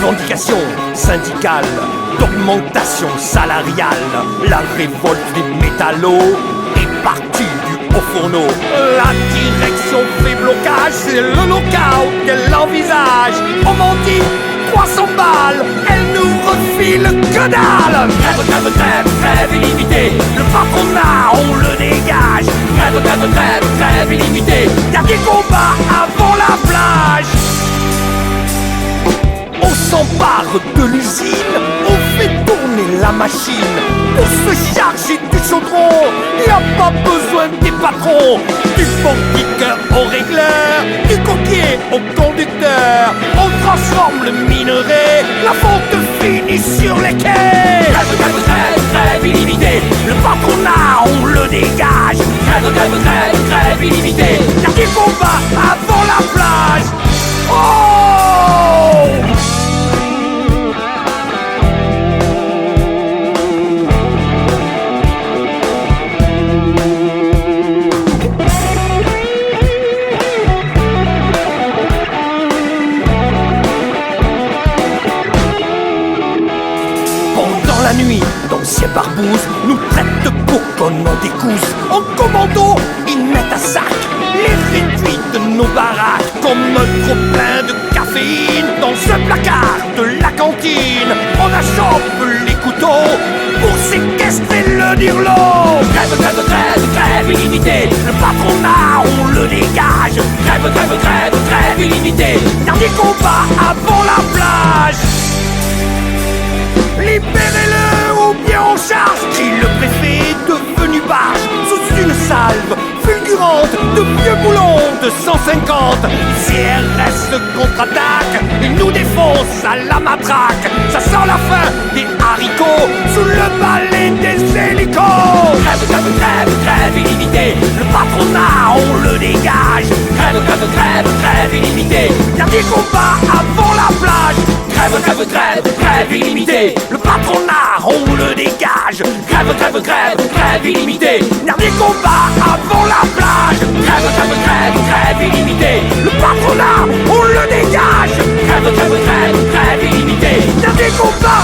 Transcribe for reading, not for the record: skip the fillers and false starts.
revendications syndicales, d'augmentation salariale. La révolte des métallos est partie du haut fourneau. La direction fait blocage, c'est le lockout qu'elle envisage. On m'en dit 300 balles, elle nous refile que dalle. Grève, grève, grève, grève illimitée. Le patronat, on le dégage. Grève, grève, grève, grève illimitée. Y'a des combats avant la plage. On s'empare de l'usine, on fait tourner la machine. Pour se charger du chaudron, y a pas besoin des patrons. Du portique au régleur, du coquet au conducteur. On transforme le minerai, la fonte finit sur les quais. Grève, grève, grève, grève illimitée. Le patronat, on le dégage. Grève, grève, grève, grève illimitée. Y'a des combats avant la plage. Oh! La nuit, d'anciens barbouzes nous traitent pour qu'on en découse. En commando, ils mettent à sac les réduits de nos baraques. Comme trop plein de caféine dans un placard de la cantine. On achoppe les couteaux pour séquestrer le dirlo. Grève, grève, grève, grève illimitée. Le patronat, on le dégage. Grève, grève, grève, grève illimitée. Y'a des combats avant la plage. Libérez-le ou bien on charge, crie le préfet devenu barge. Sous une salve fulgurante de vieux boulons de 150. CRS contre-attaque, il nous défonce à la matraque. Ça sent la fin des haricots sous le balai des hélicos. Grève, grève, grève, grève illimitée. Le patronat, on le dégage. Grève, grève, grève, grève illimitée. Y'a des combats avant la plage. Grève, grève, grève, grève illimitée. Le patronat, on le dégage. Grève, grève, grève, grève illimitée. Y'a des combats avant la plage. Grève, grève, grève, grève illimitée. Le patronat, on le dégage. Grève, grève, grève, grève illimitée. Y'a des combats